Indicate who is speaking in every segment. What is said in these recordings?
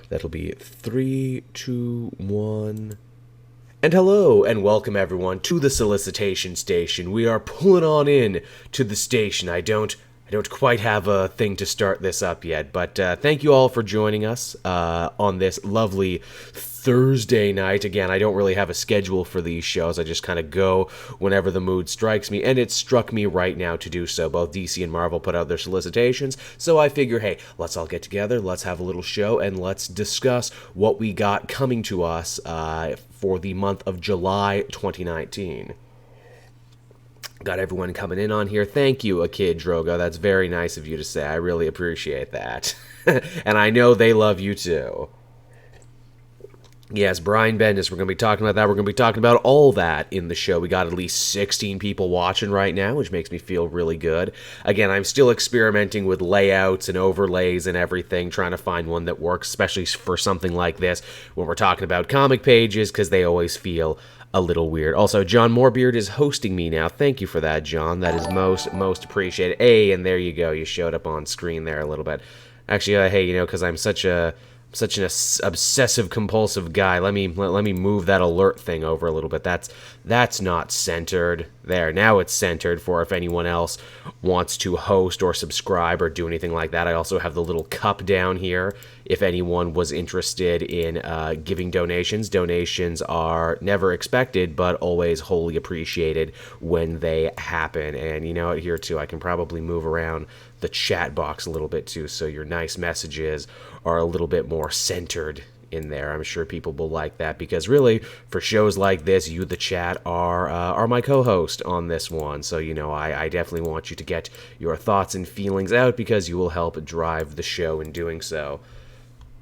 Speaker 1: That'll be 3, 2, 1. And hello, and welcome everyone to the Solicitation Station. We are pulling on in to the station. I don't quite have a thing to start this up yet, but thank you all for joining us on this lovely Thursday night. Again, I don't really have a schedule for these shows. I just kind of go whenever the mood strikes me, and it struck me right now to do so. Both DC and Marvel put out their solicitations, so I figure, hey, let's all get together, let's have a little show, and let's discuss what we got coming to us for the month of July 2019. Got everyone coming in on here. Thank you, Akid Drogo. That's very nice of you to say. I really appreciate that. And I know they love you too. Yes, Brian Bendis, we're going to be talking about that. We're going to be talking about all that in the show. We got at least 16 people watching right now, which makes me feel really good. Again, I'm still experimenting with layouts and overlays and everything, trying to find one that works, especially for something like this when we're talking about comic pages, because they always feel a little weird. Also, John Morebeard is hosting me now. Thank you for that, John. That is most appreciated. Hey, and there you go. You showed up on screen there a little bit. Actually, hey, because I'm such an obsessive compulsive guy, let me move that alert thing over a little bit. That's not centered. There, now it's centered for if anyone else wants to host or subscribe or do anything like that. I also have the little cup down here if anyone was interested in giving donations. Donations are never expected, but always wholly appreciated when they happen. And you know what, here too, I can probably move around the chat box a little bit too, so your nice messages are a little bit more centered in there. I'm sure people will like that, because really, for shows like this, you, the chat, are my co-host on this one. So, I definitely want you to get your thoughts and feelings out, because you will help drive the show in doing so.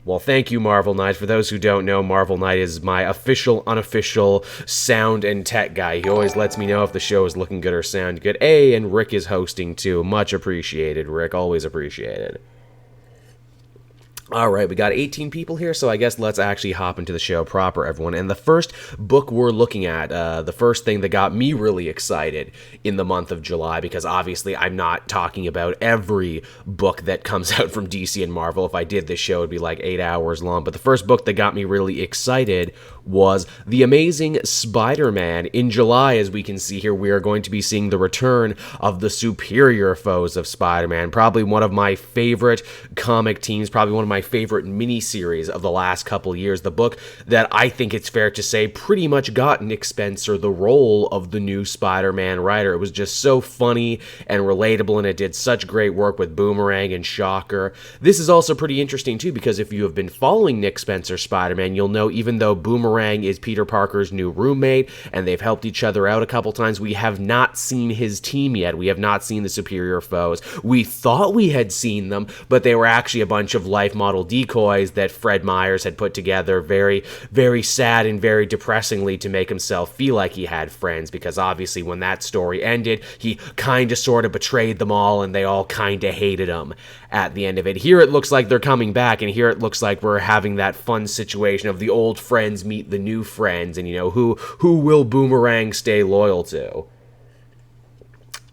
Speaker 1: Well, thank you, Marvel Knight. For those who don't know, Marvel Knight is my official, unofficial sound and tech guy. He always lets me know if the show is looking good or sound good. Hey, and Rick is hosting too. Much appreciated, Rick. Always appreciated. Alright, we got 18 people here, so I guess let's actually hop into the show proper, everyone. And the first book we're looking at, the first thing that got me really excited in the month of July, because obviously I'm not talking about every book that comes out from DC and Marvel. If I did this show, it would be like 8 hours long. But the first book that got me really excited was The Amazing Spider-Man. In July, as we can see here, we are going to be seeing the return of the superior foes of Spider-Man. Probably one of my favorite comic teams, probably one of my favorite miniseries of the last couple years. The book that I think it's fair to say pretty much got Nick Spencer the role of the new Spider-Man writer. It was just so funny and relatable, and it did such great work with Boomerang and Shocker. This is also pretty interesting too, because if you have been following Nick Spencer's Spider-Man, you'll know even though Boomerang is Peter Parker's new roommate and they've helped each other out a couple times, we have not seen his team yet. We have not seen the superior foes. We thought we had seen them, but they were actually a bunch of life model decoys that Fred Myers had put together very, very sad and very depressingly to make himself feel like he had friends, because obviously when that story ended, he kind of sort of betrayed them all and they all kind of hated him at the end of it. Here it looks like they're coming back, and here it looks like we're having that fun situation of the old friends meet the new friends, and who will Boomerang stay loyal to?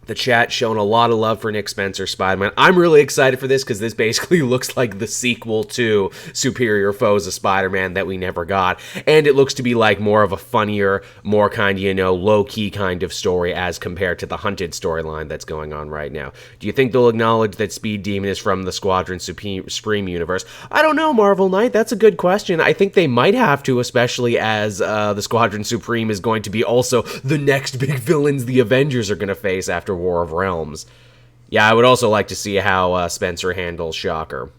Speaker 1: The chat showing a lot of love for Nick Spencer Spider-Man. I'm really excited for this, because this basically looks like the sequel to Superior Foes of Spider-Man that we never got. And it looks to be like more of a funnier, more kind of, low-key kind of story as compared to the Hunted storyline that's going on right now. Do you think they'll acknowledge that Speed Demon is from the Squadron Supreme universe? I don't know, Marvel Knight. That's a good question. I think they might have to, especially as the Squadron Supreme is going to be also the next big villains the Avengers are going to face after War of Realms. Yeah, I would also like to see how Spencer handles Shocker.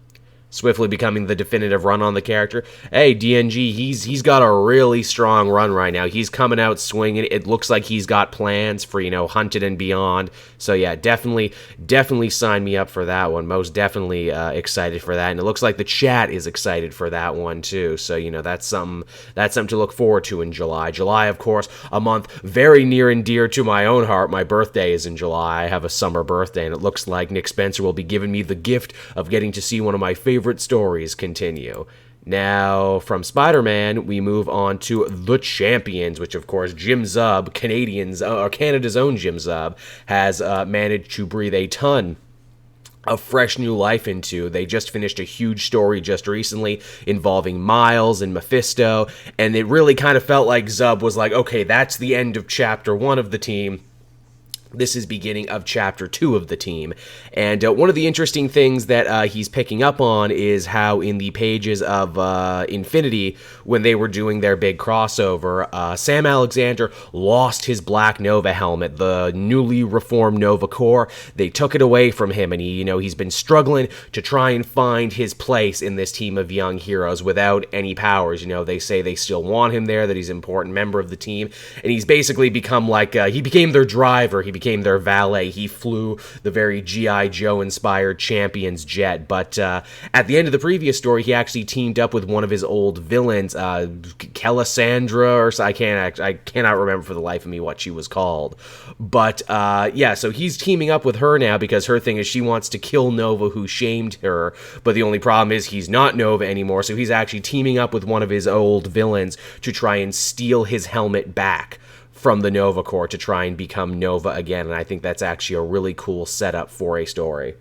Speaker 1: Swiftly becoming the definitive run on the character. Hey, DNG, he's got a really strong run right now. He's coming out swinging. It looks like he's got plans for, Hunted and beyond. So yeah, definitely sign me up for that one. Most definitely excited for that. And it looks like the chat is excited for that one too. So, that's something to look forward to in July. July, of course, a month very near and dear to my own heart. My birthday is in July. I have a summer birthday, and it looks like Nick Spencer will be giving me the gift of getting to see one of my favorite stories continue. Now, from Spider-Man, we move on to The Champions, which, of course, Jim Zub, Canada's own Jim Zub, has managed to breathe a ton a fresh new life into. They just finished a huge story just recently involving Miles and Mephisto, and it really kind of felt like Zub was like, okay, that's the end of chapter 1 of the team. This is beginning of chapter 2 of the team. And one of the interesting things that he's picking up on is how in the pages of Infinity, when they were doing their big crossover, Sam Alexander lost his Black Nova helmet, the newly reformed Nova Corps. They took it away from him, and he's been struggling to try and find his place in this team of young heroes without any powers. They say they still want him there, that he's an important member of the team, and he's basically become like, he became their driver, he became their valet. He flew the very G.I. Joe-inspired Champions jet. But at the end of the previous story, he actually teamed up with one of his old villains, Kelisandra, or I cannot remember for the life of me what she was called. But so he's teaming up with her now because her thing is she wants to kill Nova, who shamed her. But the only problem is he's not Nova anymore, so he's actually teaming up with one of his old villains to try and steal his helmet back from the Nova Corps to try and become Nova again, and I think that's actually a really cool setup for a story.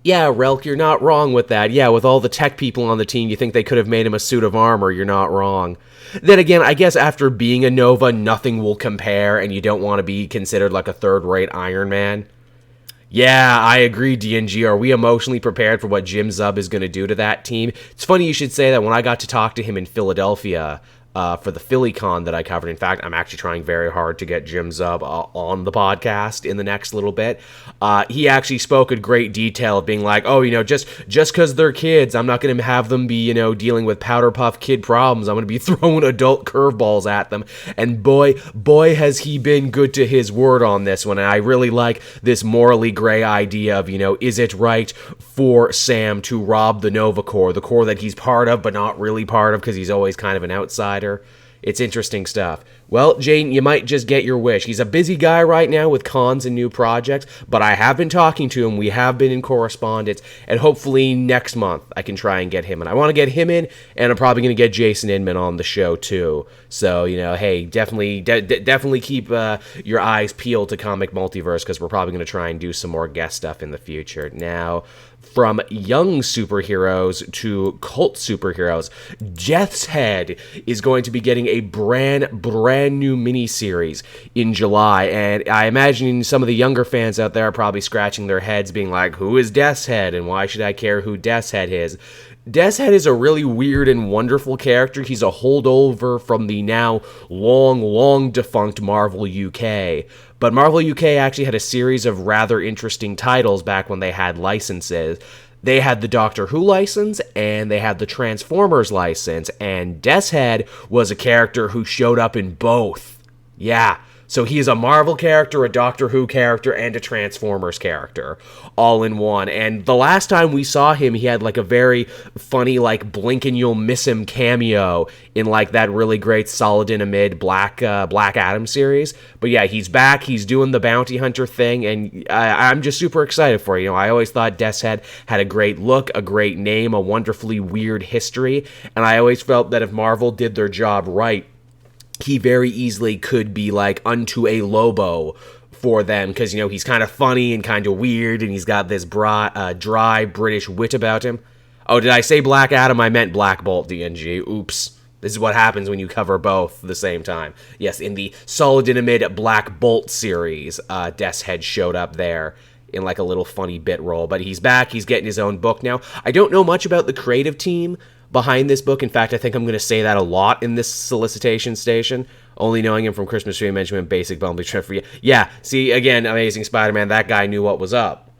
Speaker 1: Yeah, Relk, you're not wrong with that. Yeah, with all the tech people on the team, you think they could have made him a suit of armor. You're not wrong. Then again, I guess after being a Nova, nothing will compare, and you don't want to be considered like a third-rate Iron Man. Yeah, I agree, DNG. Are we emotionally prepared for what Jim Zub is going to do to that team? It's funny you should say that. When I got to talk to him in Philadelphia, for the PhillyCon that I covered. In fact, I'm actually trying very hard to get Jim Zub on the podcast in the next little bit. He actually spoke in great detail of being like, just because they're kids, I'm not going to have them be, dealing with Powder Puff Kid problems. I'm going to be throwing adult curveballs at them. And boy, has he been good to his word on this one. And I really like this morally gray idea of, is it right for Sam to rob the Nova Corps, the Corps that he's part of but not really part of because he's always kind of an outsider. It's interesting stuff. Well, Jane, you might just get your wish. He's a busy guy right now with cons and new projects, but I have been talking to him. We have been in correspondence, and hopefully next month I can try and get him in. I want to get him in, and I'm probably going to get Jason Inman on the show too. So, hey, definitely keep your eyes peeled to Comic Multiverse because we're probably going to try and do some more guest stuff in the future. Now, from young superheroes to cult superheroes, Death's Head is going to be getting a brand new miniseries in July, and I imagine some of the younger fans out there are probably scratching their heads being like, who is Death's Head, and why should I care who Death's Head is? Death's Head is a really weird and wonderful character. He's a holdover from the now long defunct Marvel UK. But Marvel UK actually had a series of rather interesting titles back when they had licenses. They had the Doctor Who license, and they had the Transformers license, and Death's Head was a character who showed up in both. Yeah. So he is a Marvel character, a Doctor Who character, and a Transformers character, all in one. And the last time we saw him, he had like a very funny, like, blink and you'll miss him cameo in like that really great Saladin Amid Black Adam series. But yeah, he's back, he's doing the bounty hunter thing, and I'm just super excited for it. I always thought Death's Head had a great look, a great name, a wonderfully weird history, and I always felt that if Marvel did their job right, he very easily could be like unto a Lobo for them, because, he's kind of funny and kind of weird, and he's got this dry British wit about him. Oh, did I say Black Adam? I meant Black Bolt, DNG. Oops. This is what happens when you cover both at the same time. Yes, in the Saladin Amid Black Bolt series, Death's Head showed up there in like a little funny bit role, but he's back, he's getting his own book now. I don't know much about the creative team behind this book. In fact, I think I'm going to say that a lot in this solicitation station, only knowing him from Christmas Tree Management, Basic Bumblebee Trip for you. Yeah, see, again, Amazing Spider-Man, that guy knew what was up.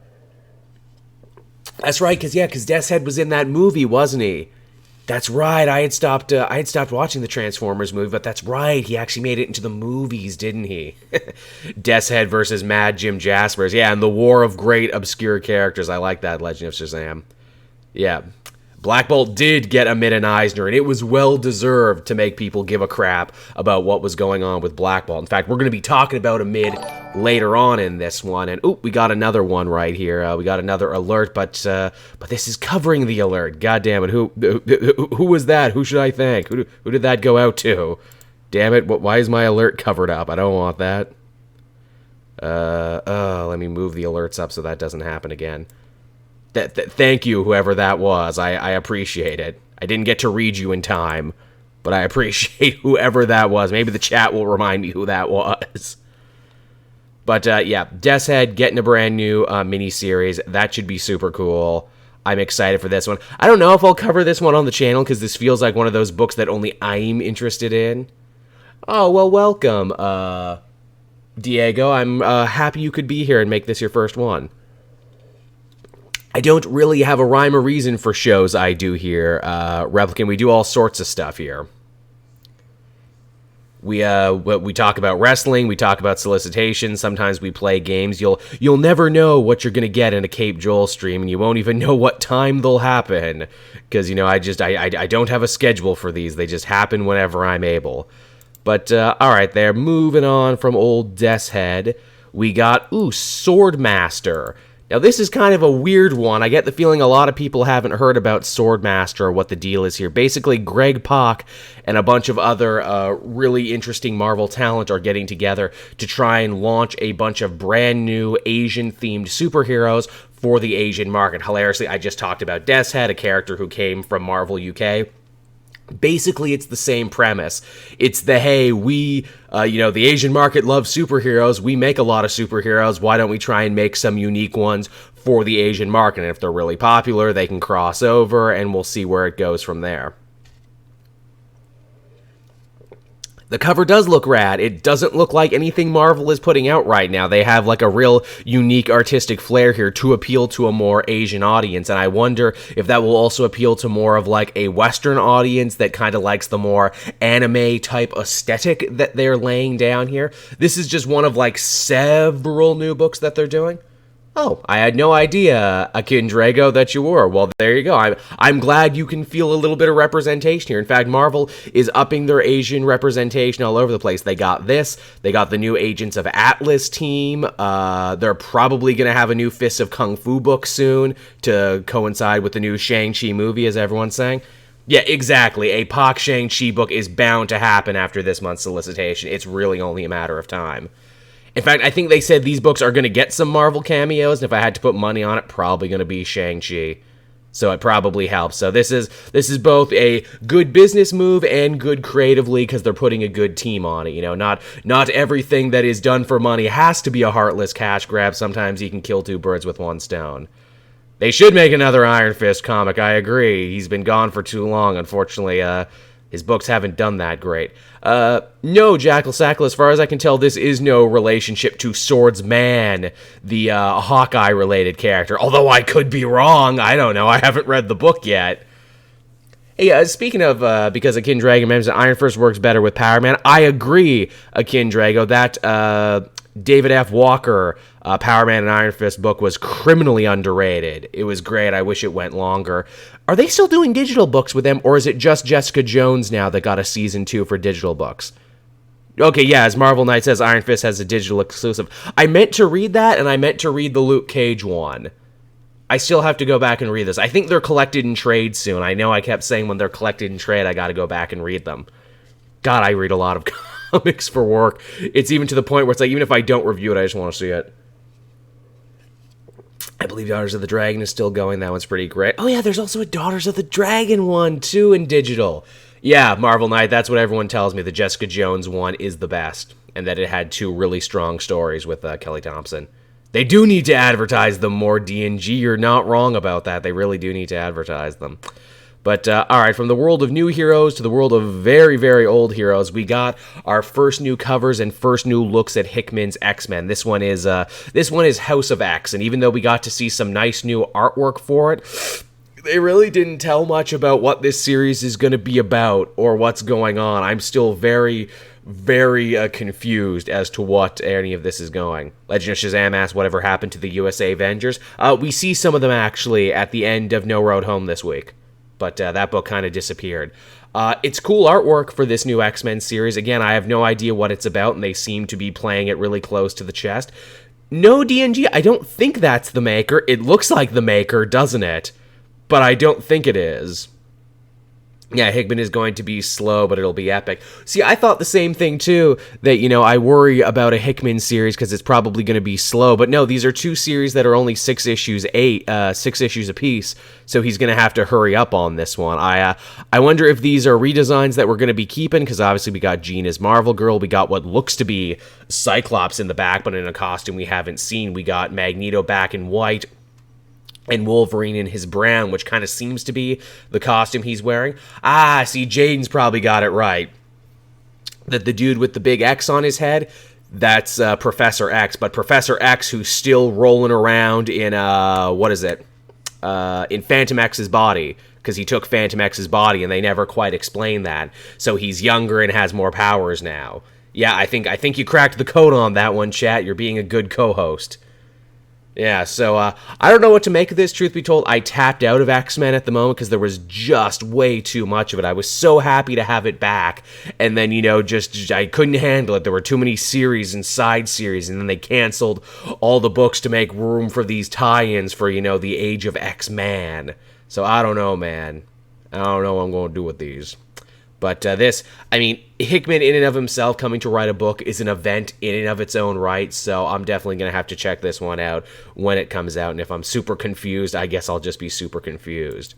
Speaker 1: That's right, because Death's Head was in that movie, wasn't he? That's right, I had stopped watching the Transformers movie, but that's right, he actually made it into the movies, didn't he? Death's Head versus Mad Jim Jaspers, yeah, and the War of Great Obscure Characters. I like that, Legend of Shazam. Yeah. Black Bolt did get a Mid and Eisner, and it was well-deserved to make people give a crap about what was going on with Black Bolt. In fact, we're going to be talking about a Mid later on in this one, and we got another one right here. We got another alert, but this is covering the alert. God damn it, who was that? Who should I thank? Who did that go out to? Damn it, why is my alert covered up? I don't want that. Let me move the alerts up so that doesn't happen again. Thank you, whoever that was. I appreciate it. I didn't get to read you in time, but I appreciate whoever that was. Maybe the chat will remind me who that was. But yeah, Death's Head getting a brand new mini-series. That should be super cool. I'm excited for this one. I don't know if I'll cover this one on the channel, because this feels like one of those books that only I'm interested in. Oh, well, welcome, Diego. I'm happy you could be here and make this your first one. I don't really have a rhyme or reason for shows I do here, Replicant. We do all sorts of stuff here. We talk about wrestling, we talk about solicitation, sometimes we play games. You'll never know what you're gonna get in a Cape Joel stream, and you won't even know what time they'll happen. Because, you know, I don't have a schedule for these, they just happen whenever I'm able. But, alright there, moving on from old Death's Head, we got, Swordmaster. Now, this is kind of a weird one. I get the feeling a lot of people haven't heard about Swordmaster or what the deal is here. Basically, Greg Pak and a bunch of other really interesting Marvel talent are getting together to try and launch a bunch of brand new Asian-themed superheroes for the Asian market. Hilariously, I just talked about Death's Head, a character who came from Marvel UK. Basically, it's the same premise. It's the, hey, we, the Asian market loves superheroes. We make a lot of superheroes. Why don't we try and make some unique ones for the Asian market? And if they're really popular, they can cross over, and we'll see where it goes from there. The cover does look rad. It doesn't look like anything Marvel is putting out right now. They have like a real unique artistic flair here to appeal to a more Asian audience, and I wonder if that will also appeal to more of like a Western audience that kind of likes the more anime type aesthetic that they're laying down here. This is just one of like several new books that they're doing. Oh, I had no idea, Akin Drago, that you were. Well, there you go. I'm glad you can feel a little bit of representation here. In fact, Marvel is upping their Asian representation all over the place. They got this. They got the new Agents of Atlas team. They're probably going to have a new Fists of Kung Fu book soon to coincide with the new Shang-Chi movie, as everyone's saying. Yeah, exactly. A Pak Shang-Chi book is bound to happen after this month's solicitation. It's really only a matter of time. In fact, I think they said these books are going to get some Marvel cameos, and if I had to put money on it, probably going to be Shang-Chi. So it probably helps. So this is both a good business move and good creatively, because they're putting a good team on it. You know, not everything that is done for money has to be a heartless cash grab. Sometimes you can kill two birds with one stone. They should make another Iron Fist comic, I agree. He's been gone for too long, unfortunately. His books haven't done that great. No, Jackal Sackle, as far as I can tell, this is no relationship to Swordsman, the Hawkeye-related character. Although I could be wrong. I don't know. I haven't read the book yet. Hey, speaking of, because Akin Drago mentioned Iron Fist works better with Power Man, I agree, Akin Drago. That David F. Walker Power Man and Iron Fist book was criminally underrated. It was great. I wish it went longer. Are they still doing digital books with them, or is it just Jessica Jones now that got a season 2 for digital books? Okay, yeah, as Marvel Knight says, Iron Fist has a digital exclusive. I meant to read that, and I meant to read the Luke Cage one. I still have to go back and read this. I think they're collected in trade soon. I know I kept saying when they're collected in trade, I gotta go back and read them. God, I read a lot of comics for work. It's even to the point where it's like, even if I don't review it, I just want to see it. I believe Daughters of the Dragon is still going. That one's pretty great. Oh yeah, there's also a Daughters of the Dragon one, too, in digital. Yeah, Marvel Knight, that's what everyone tells me. The Jessica Jones one is the best, and that it had 2 really strong stories with Kelly Thompson. They do need to advertise them more, D&G. You're not wrong about that. They really do need to advertise them. But, alright, from the world of new heroes to the world of very, very old heroes, we got our first new covers and first new looks at Hickman's X-Men. This one is House of X, and even though we got to see some nice new artwork for it, they really didn't tell much about what this series is going to be about or what's going on. I'm still very, very confused as to what any of this is going. Legend of Shazam asks whatever happened to the USA Avengers. We see some of them, actually, at the end of No Road Home this week. But that book kind of disappeared. It's cool artwork for this new X-Men series. Again, I have no idea what it's about, and they seem to be playing it really close to the chest. No, D&G, I don't think that's the maker. It looks like the maker, doesn't it? But I don't think it is. Yeah, Hickman is going to be slow, but it'll be epic. See, I thought the same thing, too, that, I worry about a Hickman series because it's probably going to be slow. But no, these are two series that are only 6 issues, 6 issues apiece, so he's going to have to hurry up on this one. I wonder if these are redesigns that we're going to be keeping, because obviously we got Jean as Marvel Girl, we got what looks to be Cyclops in the back, but in a costume we haven't seen. We got Magneto back in white, and Wolverine in his brown, which kind of seems to be the costume he's wearing. See, Jaden's probably got it right. That the dude with the big X on his head, that's Professor X. But Professor X, who's still rolling around in, in Phantom X's body, because he took Phantom X's body, and they never quite explained that. So he's younger and has more powers now. Yeah, I think you cracked the code on that one, chat. You're being a good co-host. Yeah, so I don't know what to make of this, truth be told. I tapped out of X-Men at the moment because there was just way too much of it. I was so happy to have it back, and then, just I couldn't handle it. There were too many series and side series, and then they canceled all the books to make room for these tie-ins for, the Age of X-Man. So I don't know, man. I don't know what I'm going to do with these. But Hickman in and of himself coming to write a book is an event in and of its own right, so I'm definitely going to have to check this one out when it comes out, and if I'm super confused, I guess I'll just be super confused.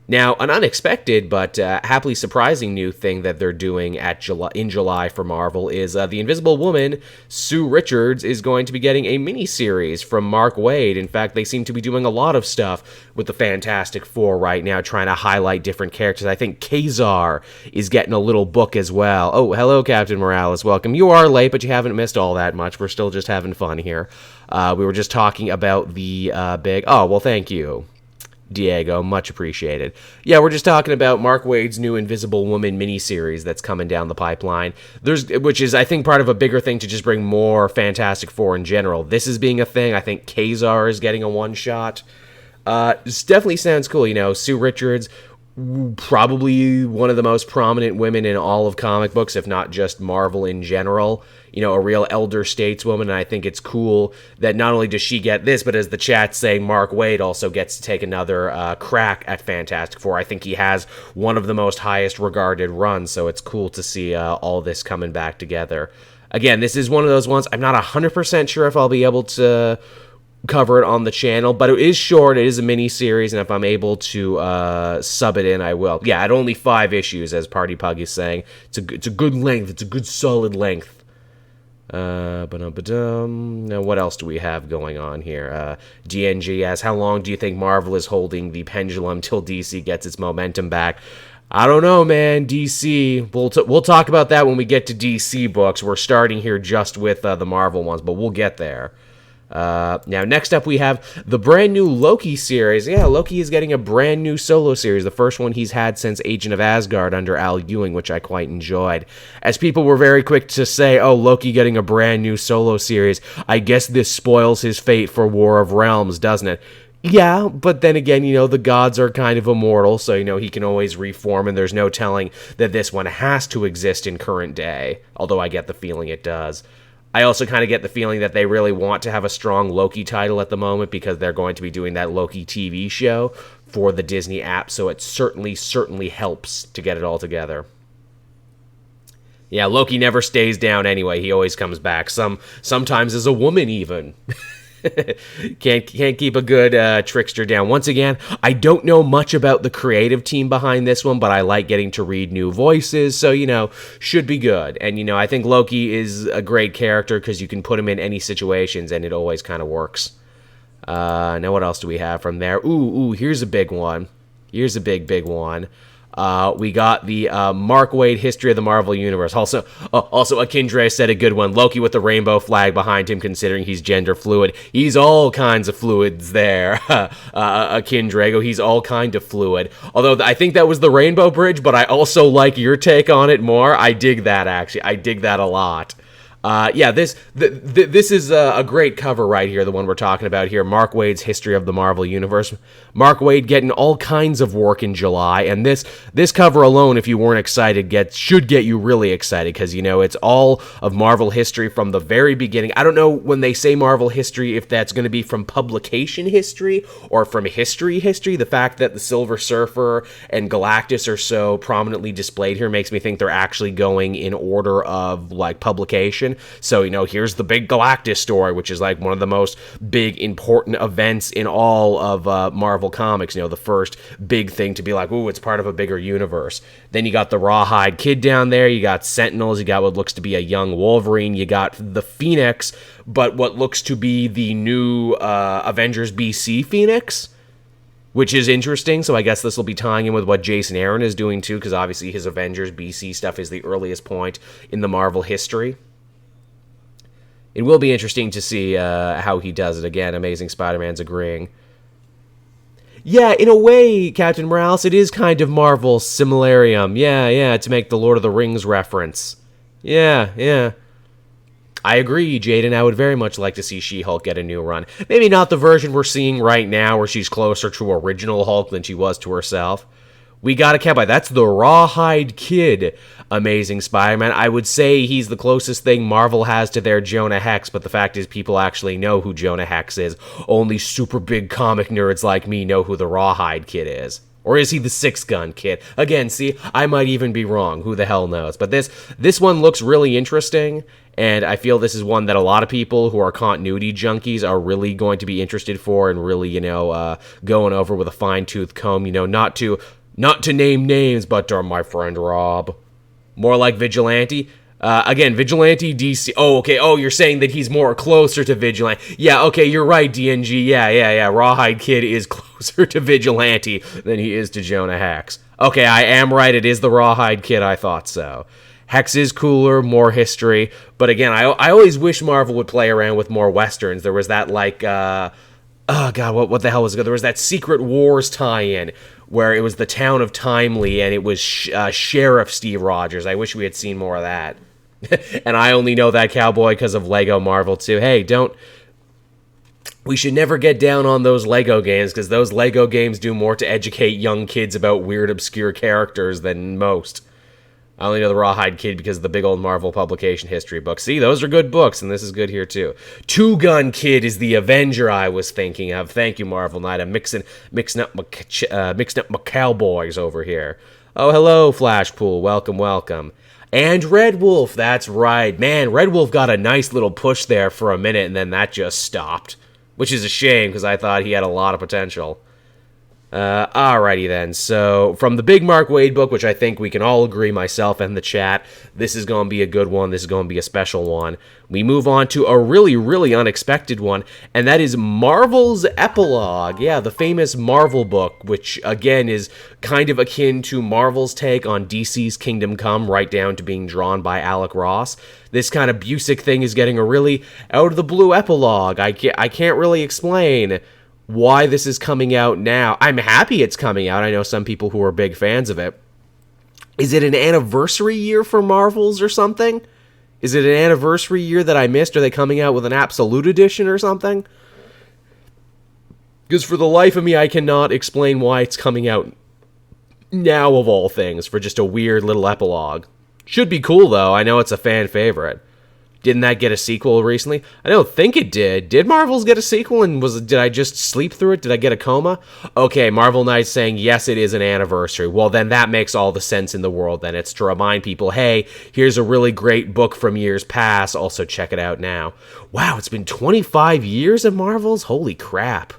Speaker 1: Now, an unexpected but happily surprising new thing that they're doing in July for Marvel is the Invisible Woman, Sue Richards, is going to be getting a miniseries from Mark Waid. In fact, they seem to be doing a lot of stuff with the Fantastic Four right now, trying to highlight different characters. I think Kazar is getting a little book as well. Oh, hello, Captain Morales. Welcome. You are late, but you haven't missed all that much. We're still just having fun here. We were just talking about the big... Oh, well, thank you, Diego, much appreciated. Yeah, we're just talking about Mark Waid's new Invisible Woman miniseries that's coming down the pipeline. Which is, I think, part of a bigger thing to just bring more Fantastic Four in general. This is being a thing. I think Kazar is getting a one-shot. This definitely sounds cool. Sue Richards, probably one of the most prominent women in all of comic books, if not just Marvel in general. A real elder stateswoman, and I think it's cool that not only does she get this, but as the chat's saying, Mark Waid also gets to take another crack at Fantastic Four. I think he has one of the most highest regarded runs, so it's cool to see all this coming back together. Again, this is one of those ones, I'm not 100% sure if I'll be able to cover it on the channel, but it is short, it is a mini-series, and if I'm able to sub it in, I will. Yeah, at only 5 issues, as Party Pug is saying. It's a good length, it's a good solid length. Now what else do we have going on here? DNG asks, how long do you think Marvel is holding the pendulum till DC gets its momentum back? I don't know, man. DC, we'll talk about that when we get to DC books. We're starting here just with the Marvel ones, but we'll get there. Now, next up we have the brand new Loki series. Yeah, Loki is getting a brand new solo series, the first one he's had since Agent of Asgard under Al Ewing, which I quite enjoyed. As people were very quick to say, oh, Loki getting a brand new solo series, I guess this spoils his fate for War of Realms, doesn't it? Yeah, but then again, the gods are kind of immortal, so, he can always reform, and there's no telling that this one has to exist in current day, although I get the feeling it does. I also kind of get the feeling that they really want to have a strong Loki title at the moment because they're going to be doing that Loki TV show for the Disney app, so it certainly helps to get it all together. Yeah, Loki never stays down anyway. He always comes back. Sometimes as a woman even. Can't keep a good trickster down. Once again, I don't know much about the creative team behind this one, but I like getting to read new voices, so, should be good. And, I think Loki is a great character because you can put him in any situations, and it always kind of works. Now, what else do we have from there? Ooh, here's a big one. Here's a big one. We got the Mark Waid History of the Marvel Universe. Also, Akindre said a good one. Loki with the rainbow flag behind him, considering he's gender fluid. He's all kinds of fluids there. Akindrago, he's all kind of fluid. Although I think that was the Rainbow Bridge, but I also like your take on it more. I dig that, actually. I dig that a lot. This is a great cover right here, the one we're talking about here. Mark Waid's History of the Marvel Universe. Mark Waid getting all kinds of work in July, and this cover alone, if you weren't excited, should get you really excited, because, it's all of Marvel history from the very beginning. I don't know when they say Marvel history if that's going to be from publication history or from history. The fact that the Silver Surfer and Galactus are so prominently displayed here makes me think they're actually going in order of, publication. So, here's the big Galactus story, which is one of the most big, important events in all of Marvel Comics. The first big thing to be ooh, it's part of a bigger universe. Then you got the Rawhide Kid down there. You got Sentinels. You got what looks to be a young Wolverine. You got the Phoenix, but what looks to be the new Avengers BC Phoenix, which is interesting. So I guess this will be tying in with what Jason Aaron is doing too, because obviously his Avengers BC stuff is the earliest point in the Marvel history. It will be interesting to see how he does it. Again, Amazing Spider-Man's agreeing. Yeah, in a way, Captain Morales, it is kind of Marvel similarium. Yeah, to make the Lord of the Rings reference. Yeah. I agree, Jaden. I would very much like to see She-Hulk get a new run. Maybe not the version we're seeing right now, where she's closer to original Hulk than she was to herself. We gotta count by that's the Rawhide Kid, Amazing Spider-Man. I would say he's the closest thing Marvel has to their Jonah Hex, but the fact is people actually know who Jonah Hex is. Only super big comic nerds like me know who the Rawhide Kid is. Or is he the Six Gun Kid? Again, see, I might even be wrong. Who the hell knows? But this one looks really interesting, and I feel this is one that a lot of people who are continuity junkies are really going to be interested for and really, going over with a fine-tooth comb, not to name names, but my friend Rob. More like Vigilante. Again, Vigilante, DC. Oh, okay. Oh, you're saying that he's more closer to Vigilante. Yeah, okay, you're right, DNG. Yeah. Rawhide Kid is closer to Vigilante than he is to Jonah Hex. Okay, I am right. It is the Rawhide Kid. I thought so. Hex is cooler, more history. But again, I always wish Marvel would play around with more Westerns. There was that, oh, God, what the hell was it? There was that Secret Wars tie-in where it was the town of Timely, and it was Sheriff Steve Rogers. I wish we had seen more of that. And I only know that cowboy because of Lego Marvel, too. Hey, we should never get down on those Lego games, because those Lego games do more to educate young kids about weird, obscure characters than most. I only know the Rawhide Kid because of the big old Marvel publication history book. See, those are good books, and this is good here, too. Two Gun Kid is the Avenger I was thinking of. Thank you, Marvel Knight. I'm mixing up my cowboys over here. Oh, hello, Flashpool. Welcome. And Red Wolf, that's right. Man, Red Wolf got a nice little push there for a minute, and then that just stopped. Which is a shame, because I thought he had a lot of potential. Alrighty then, so from the big Mark Waid book, which I think we can all agree, myself and the chat, this is going to be a good one, this is going to be a special one. We move on to a really, really unexpected one, and that is Marvel's Epilogue. Yeah, the famous Marvel book, which again is kind of akin to Marvel's take on DC's Kingdom Come, right down to being drawn by Alec Ross. This kind of Busick thing is getting a really out-of-the-blue epilogue. I can't really explain why this is coming out now. I'm happy it's coming out. I know some people who are big fans of it. Is it an anniversary year for Marvels or something? Is it an anniversary year that I missed? Are they coming out with an Absolute Edition or something? Because for the life of me, I cannot explain why it's coming out now of all things for just a weird little epilogue. Should be cool, though. I know it's a fan favorite. Didn't that get a sequel recently? I don't think it did. Did Marvel's get a sequel, and did I just sleep through it? Did I get a coma? Okay, Marvel Knight's saying, yes, it is an anniversary. Well, then that makes all the sense in the world. Then it's to remind people, hey, here's a really great book from years past. Also, check it out now. Wow, it's been 25 years of Marvel's? Holy crap.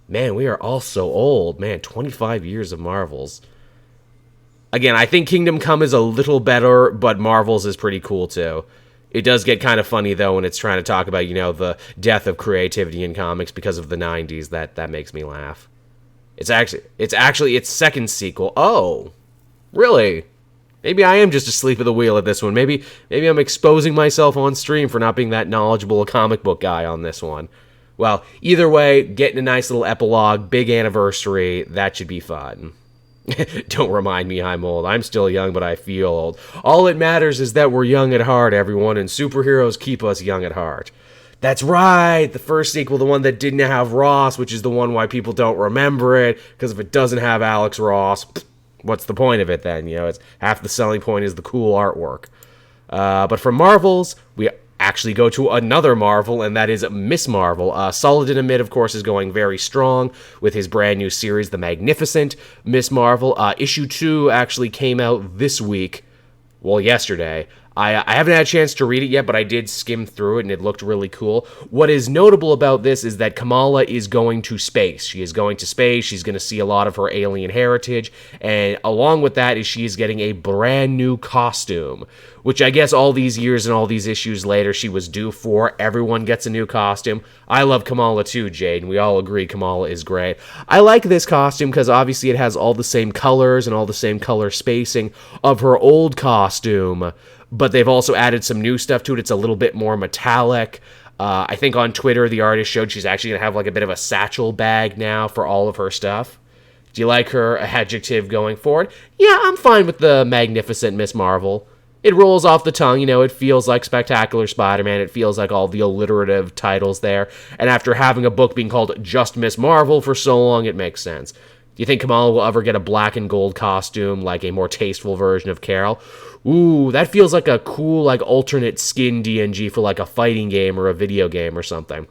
Speaker 1: Man, we are all so old. Man, 25 years of Marvel's. Again, I think Kingdom Come is a little better, but Marvel's is pretty cool, too. It does get kind of funny, though, when it's trying to talk about, the death of creativity in comics because of the 90s. That makes me laugh. It's actually its second sequel. Oh, really? Maybe I am just asleep at the wheel at this one. Maybe I'm exposing myself on stream for not being that knowledgeable a comic book guy on this one. Well, either way, getting a nice little epilogue, big anniversary, that should be fun. Don't remind me I'm old. I'm still young, but I feel old. All it matters is that we're young at heart, everyone, and superheroes keep us young at heart. That's right, the first sequel, the one that didn't have Ross, which is the one why people don't remember it, because if it doesn't have Alex Ross, what's the point of it then? It's half the selling point is the cool artwork. But from Marvels, we actually go to another Marvel, and that is Miss Marvel. Saladin Ahmed, of course, is going very strong with his brand new series, The Magnificent Miss Marvel. Issue 2 actually came out this week, yesterday. I haven't had a chance to read it yet, but I did skim through it, and it looked really cool. What is notable about this is that Kamala is going to space. She is going to space. She's going to see a lot of her alien heritage, and along with that is she is getting a brand new costume, which I guess all these years and all these issues later she was due for. Everyone gets a new costume. I love Kamala too, Jade, and we all agree Kamala is great. I like this costume because obviously it has all the same colors and all the same color spacing of her old costume, but they've also added some new stuff to it. It's a little bit more metallic. I think on Twitter, the artist showed she's actually going to have like a bit of a satchel bag now for all of her stuff. Do you like her adjective going forward? Yeah, I'm fine with the Magnificent Miss Marvel. It rolls off the tongue, it feels like Spectacular Spider-Man. It feels like all the alliterative titles there. And after having a book being called Just Miss Marvel for so long, it makes sense. Do you think Kamala will ever get a black and gold costume, like a more tasteful version of Carol? Ooh, that feels like a cool, like, alternate skin DNG for, like, a fighting game or a video game or something.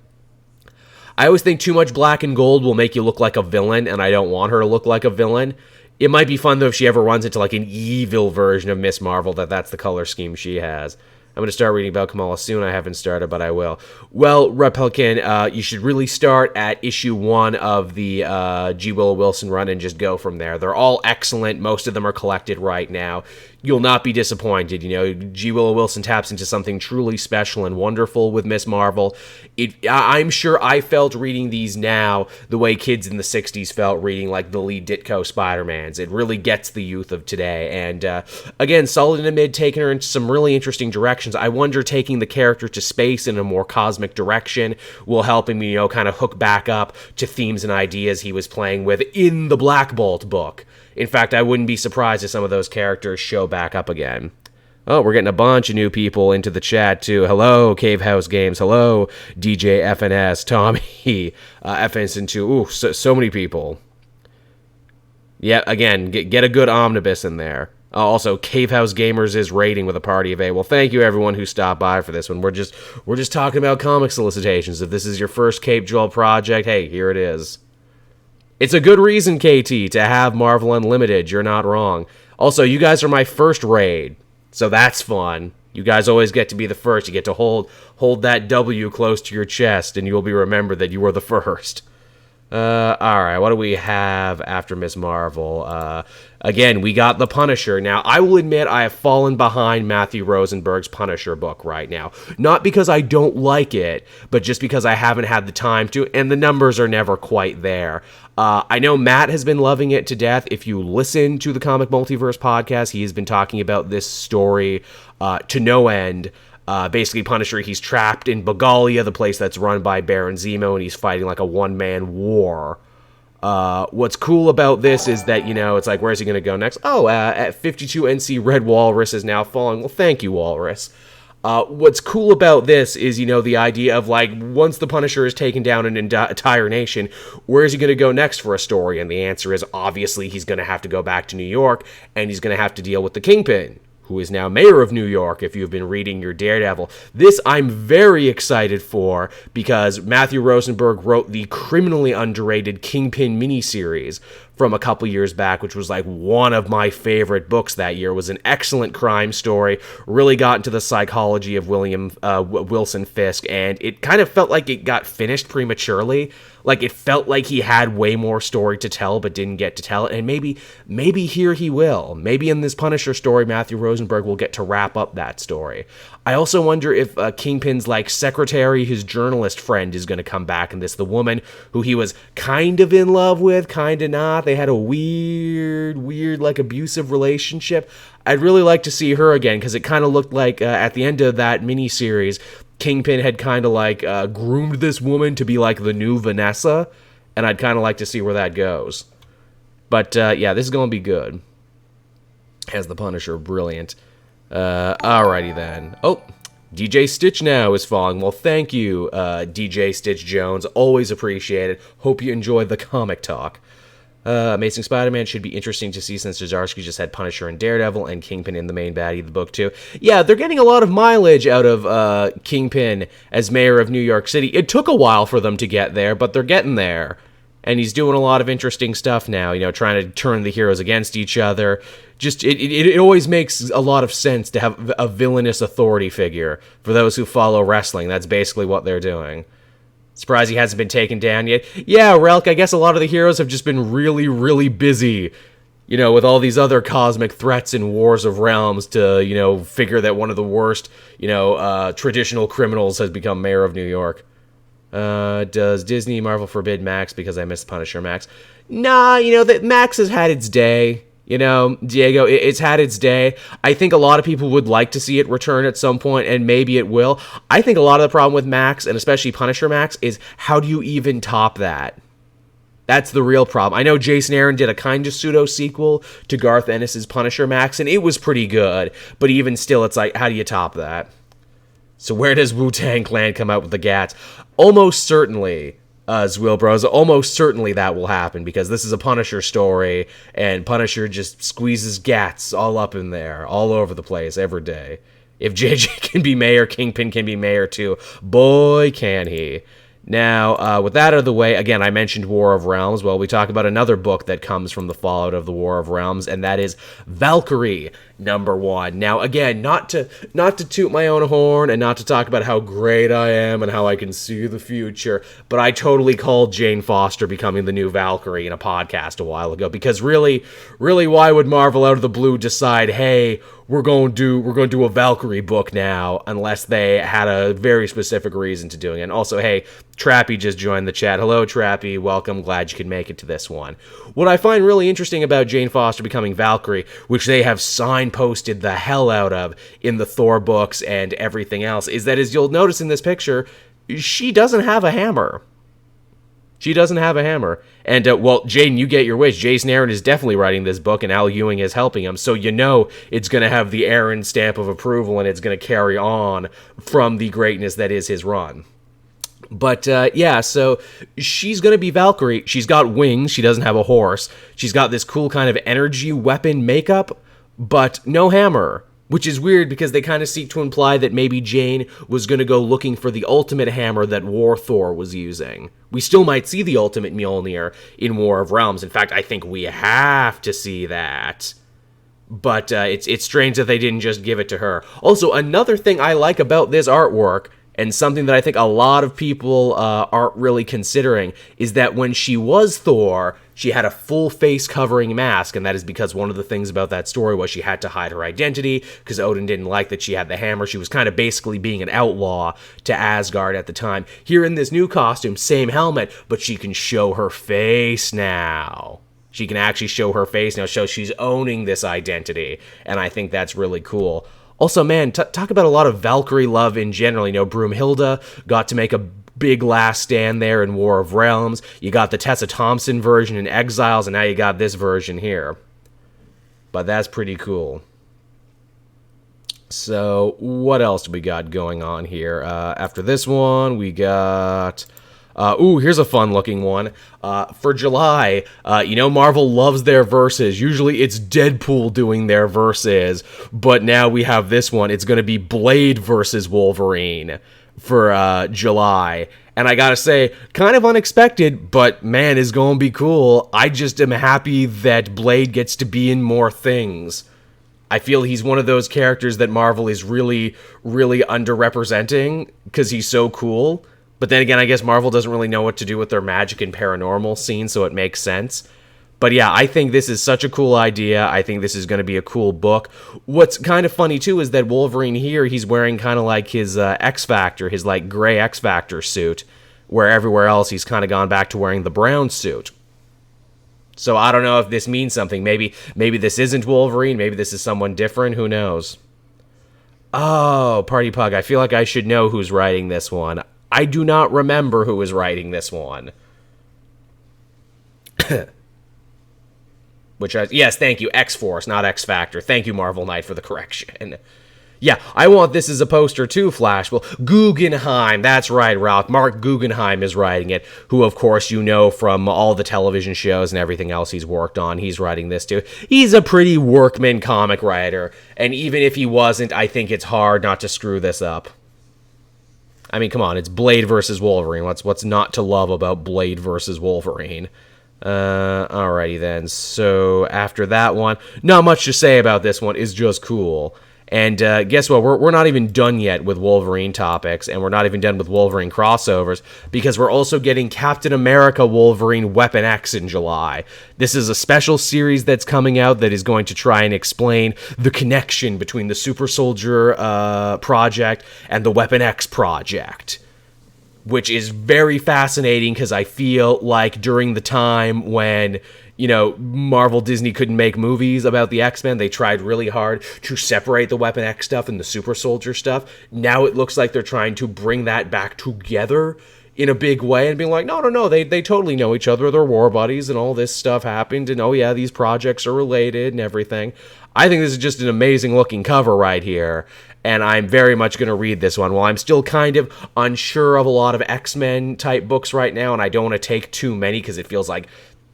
Speaker 1: I always think too much black and gold will make you look like a villain, and I don't want her to look like a villain. It might be fun, though, if she ever runs into, like, an evil version of Miss Marvel, that's the color scheme she has. I'm going to start reading about Kamala soon. I haven't started, but I will. Well, Republican, you should really start at issue 1 of the G. Willow Wilson run and just go from there. They're all excellent. Most of them are collected right now. You'll not be disappointed. G. Willow Wilson taps into something truly special and wonderful with Miss Marvel. I'm sure I felt reading these now the way kids in the 60s felt reading, like, the Lee Ditko Spider-Mans. It really gets the youth of today. And, again, Saladin Ahmed taking her into some really interesting directions. I wonder taking the character to space in a more cosmic direction will help him, kind of hook back up to themes and ideas he was playing with in the Black Bolt book. In fact, I wouldn't be surprised if some of those characters show back up again. Oh, we're getting a bunch of new people into the chat, too. Hello, Cave House Games. Hello, DJ FNS, Tommy, FNS2. Ooh, so many people. Yeah, again, get a good omnibus in there. Also, Cave House Gamers is raiding with a party of 8. Well, thank you everyone who stopped by for this one. We're just talking about comic solicitations. If this is your first Cape Joel project, hey, here it is. It's a good reason, KT, to have Marvel Unlimited. You're not wrong. Also, you guys are my first raid, so that's fun. You guys always get to be the first. You get to hold that W close to your chest, and you'll be remembered that you were the first. Alright, what do we have after Miss Marvel? Again, we got The Punisher. Now, I will admit I have fallen behind Matthew Rosenberg's Punisher book right now. Not because I don't like it, but just because I haven't had the time to, and the numbers are never quite there. I know Matt has been loving it to death. If you listen to the Comic Multiverse podcast, he has been talking about this story to no end. Basically, Punisher, he's trapped in Bagalia, the place that's run by Baron Zemo, and he's fighting like a one-man war. What's cool about this is that, it's like, where's he going to go next? Oh, at 52 NC Red Walrus is now falling. Well, thank you, Walrus. What's cool about this is, the idea of, like, once the Punisher has taken down an entire nation, where is he going to go next for a story? And the answer is, obviously, he's going to have to go back to New York, and he's going to have to deal with the Kingpin, who is now mayor of New York, if you've been reading your Daredevil. This I'm very excited for, because Matthew Rosenberg wrote the criminally underrated Kingpin miniseries from a couple years back, which was like one of my favorite books that year. It was an excellent crime story, really got into the psychology of Wilson Fisk, and it kind of felt like it got finished prematurely. Like, it felt like he had way more story to tell, but didn't get to tell it, and maybe here he will. Maybe in this Punisher story, Matthew Rosenberg will get to wrap up that story. I also wonder if Kingpin's, like, secretary, his journalist friend, is going to come back in this. The woman who he was kind of in love with, kind of not. They had a weird, like, abusive relationship. I'd really like to see her again, because it kind of looked like, at the end of that miniseries, Kingpin had kind of, like, groomed this woman to be, like, the new Vanessa, and I'd kind of like to see where that goes. But yeah, this is going to be good. As the Punisher, brilliant. Alrighty then. Oh, DJ Stitch now is following. Well, thank you, DJ Stitch Jones. Always appreciated. Hope you enjoyed the comic talk. Amazing Spider-Man should be interesting to see since Zdarsky just had Punisher and Daredevil and Kingpin in the main baddie of the book too. Yeah, they're getting a lot of mileage out of Kingpin as mayor of New York City. It took a while for them to get there, but they're getting there. And he's doing a lot of interesting stuff now, you know, trying to turn the heroes against each other. Just, it always makes a lot of sense to have a villainous authority figure. For those who follow wrestling, that's basically what they're doing. Surprised he hasn't been taken down yet. Yeah, Relk, I guess a lot of the heroes have just been really, really busy, you know, with all these other cosmic threats and wars of realms to, you know, figure that one of the worst, you know, traditional criminals has become mayor of New York. Does Disney Marvel forbid Max because I missed Punisher Max? Nah, you know, that Max has had its day. You know, Diego, it's had its day. I think a lot of people would like to see it return at some point, and maybe it will. I think a lot of the problem with Max, and especially Punisher Max, is how do you even top that? That's the real problem. I know Jason Aaron did a kind of pseudo-sequel to Garth Ennis's Punisher Max, and it was pretty good. But even still, it's like, how do you top that? So where does Wu-Tang Clan come out with the gats? Almost certainly, Zwil Bros, almost certainly that will happen, because this is a Punisher story, and Punisher just squeezes gats all up in there, all over the place, every day. If JJ can be mayor, Kingpin can be mayor too. Boy, can he. Now, with that out of the way, again, I mentioned War of Realms. Well, we talk about another book that comes from the fallout of the War of Realms, and that is Valkyrie, #1. Now, again, not to toot my own horn and not to talk about how great I am and how I can see the future, but I totally called Jane Foster becoming the new Valkyrie in a podcast a while ago, because really, why would Marvel out of the blue decide, hey, we're going to do a Valkyrie book now, unless they had a very specific reason to doing it. And also, hey, Trappy just joined the chat. Hello, Trappy. Welcome. Glad you could make it to this one. What I find really interesting about Jane Foster becoming Valkyrie, which they have signposted the hell out of in the Thor books and everything else, is that, as you'll notice in this picture, she doesn't have a hammer. She doesn't have a hammer. And, well, Jaden, you get your wish. Jason Aaron is definitely writing this book, and Al Ewing is helping him. So you know it's going to have the Aaron stamp of approval, and it's going to carry on from the greatness that is his run. But, yeah, so she's going to be Valkyrie. She's got wings. She doesn't have a horse. She's got this cool kind of energy weapon makeup, but no hammer. Which is weird, because they kind of seek to imply that maybe Jane was going to go looking for the ultimate hammer that War Thor was using. We still might see the ultimate Mjolnir in War of Realms. In fact, I think we have to see that. But it's strange that they didn't just give it to her. Also, another thing I like about this artwork, and something that I think a lot of people aren't really considering, is that when she was Thor, she had a full face covering mask, and that is because one of the things about that story was she had to hide her identity, because Odin didn't like that she had the hammer. She was kind of basically being an outlaw to Asgard at the time. Here in this new costume, same helmet, but she can show her face now. She can actually show her face now, so she's owning this identity, and I think that's really cool. Also, man, talk about a lot of Valkyrie love in general. You know, Broomhilda got to make a big last stand there in War of Realms. You got the Tessa Thompson version in Exiles, and now you got this version here. But that's pretty cool. So, what else do we got going on here? After this one, we got... here's a fun-looking one. For July, you know Marvel loves their verses. Usually it's Deadpool doing their verses, but now we have this one. It's going to be Blade versus Wolverine for July. And I gotta say, kind of unexpected, but man, is going to be cool. I just am happy that Blade gets to be in more things. I feel he's one of those characters that Marvel is really, really underrepresenting because he's so cool. But then again, I guess Marvel doesn't really know what to do with their magic and paranormal scene, so it makes sense. But yeah, I think this is such a cool idea. I think this is going to be a cool book. What's kind of funny, too, is that Wolverine here, he's wearing kind of like his X-Factor, his like gray X-Factor suit, where everywhere else he's kind of gone back to wearing the brown suit. So I don't know if this means something. Maybe this isn't Wolverine. Maybe this is someone different. Who knows? Oh, Party Pug, I feel like I should know who's writing this one. I do not remember who is writing this one. Yes, thank you, X-Force, not X-Factor. Thank you, Marvel Knight, for the correction. Yeah, I want this as a poster too, Flash. Well, Guggenheim, that's right, Ralph. Mark Guggenheim is writing it, who, of course, you know from all the television shows and everything else he's worked on. He's writing this too. He's a pretty workman comic writer, and even if he wasn't, I think it's hard not to screw this up. I mean, come on, it's Blade versus Wolverine. What's not to love about Blade versus Wolverine? Alrighty then. So after that one, not much to say about this one. It's just cool. And guess what? We're not even done yet with Wolverine topics, and we're not even done with Wolverine crossovers, because we're also getting Captain America Wolverine Weapon X in July. This is a special series that's coming out that is going to try and explain the connection between the Super Soldier project and the Weapon X project, which is very fascinating because I feel like during the time when, you know, Marvel Disney couldn't make movies about the X-Men, they tried really hard to separate the Weapon X stuff and the Super Soldier stuff. Now it looks like they're trying to bring that back together in a big way and being like, no, they totally know each other, they're war buddies, and all this stuff happened, and oh yeah, these projects are related and everything. I think this is just an amazing looking cover right here, and I'm very much going to read this one. While I'm still kind of unsure of a lot of X-Men type books right now, and I don't want to take too many because it feels like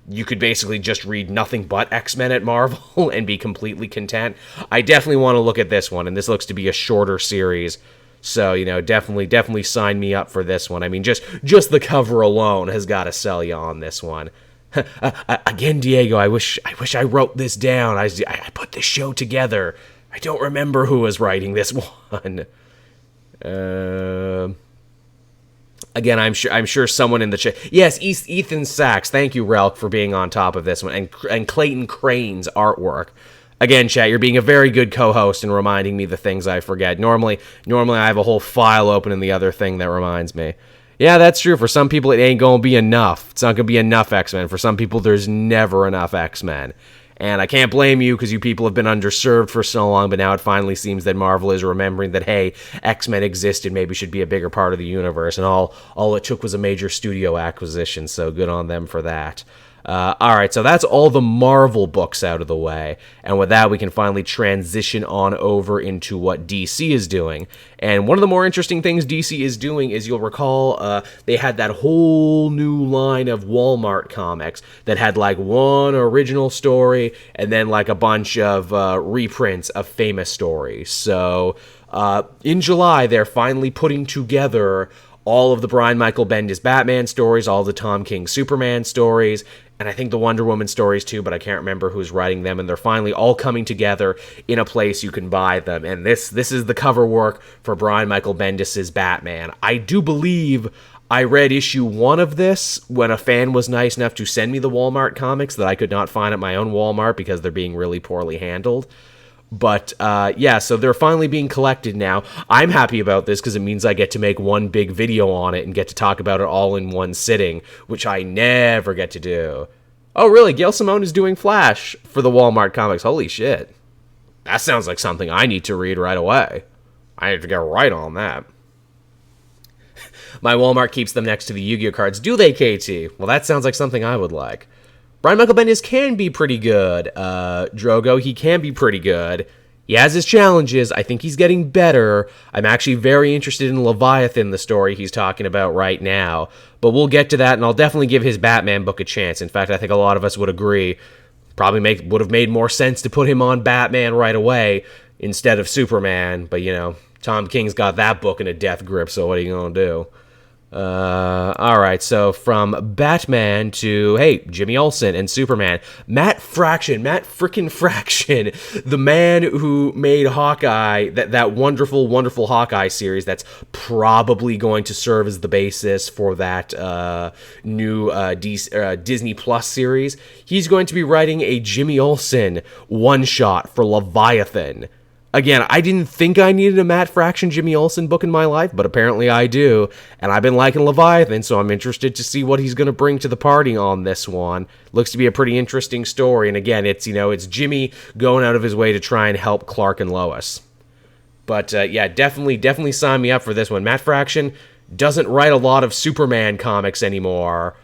Speaker 1: you could basically just read nothing but X-Men at Marvel and be completely content. I definitely want to look at this one, and this looks to be a shorter series. So, you know, definitely sign me up for this one. I mean, just the cover alone has got to sell you on this one. Again, Diego, I wish I wrote this down. I put this show together. I don't remember who was writing this one. Again, I'm sure someone in the chat. Yes, Ethan Sachs. Thank you, Relk, for being on top of this one, and Clayton Crane's artwork. Again, chat, you're being a very good co-host and reminding me the things I forget. Normally I have a whole file open in the other thing that reminds me. Yeah, that's true. For some people, it ain't gonna be enough. It's not gonna be enough X-Men. For some people, there's never enough X-Men. And I can't blame you, because you people have been underserved for so long, but now it finally seems that Marvel is remembering that, hey, X-Men existed, maybe should be a bigger part of the universe, and all it took was a major studio acquisition, so good on them for that. Alright, so that's all the Marvel books out of the way, and with that we can finally transition on over into what DC is doing. And one of the more interesting things DC is doing is, you'll recall, they had that whole new line of Walmart comics that had like one original story and then like a bunch of reprints of famous stories. So in July they're finally putting together all of the Brian Michael Bendis Batman stories, all the Tom King Superman stories, and I think the Wonder Woman stories too, but I can't remember who's writing them, and they're finally all coming together in a place you can buy them. And this is the cover work for Brian Michael Bendis' Batman. I do believe I read issue 1 of this when a fan was nice enough to send me the Walmart comics that I could not find at my own Walmart because they're being really poorly handled. But, yeah, so they're finally being collected now. I'm happy about this because it means I get to make one big video on it and get to talk about it all in one sitting, which I never get to do. Oh, really? Gail Simone is doing Flash for the Walmart comics. Holy shit. That sounds like something I need to read right away. I have to get right on that. My Walmart keeps them next to the Yu-Gi-Oh cards. Do they, KT? Well, that sounds like something I would like. Brian Michael Bendis can be pretty good, Drogo. He can be pretty good. He has his challenges. I think he's getting better. I'm actually very interested in Leviathan, the story he's talking about right now. But we'll get to that, and I'll definitely give his Batman book a chance. In fact, I think a lot of us would agree. Probably would have made more sense to put him on Batman right away instead of Superman. But, you know, Tom King's got that book in a death grip, so what are you going to do? Alright, so from Batman to, hey, Jimmy Olsen and Superman. Matt frickin' Fraction, the man who made Hawkeye, that wonderful, wonderful Hawkeye series that's probably going to serve as the basis for that new Disney Plus series. He's going to be writing a Jimmy Olsen one-shot for Leviathan. Again, I didn't think I needed a Matt Fraction Jimmy Olsen book in my life, but apparently I do, and I've been liking Leviathan, so I'm interested to see what he's going to bring to the party on this one. Looks to be a pretty interesting story, and again, it's Jimmy going out of his way to try and help Clark and Lois. But yeah, definitely sign me up for this one. Matt Fraction doesn't write a lot of Superman comics anymore,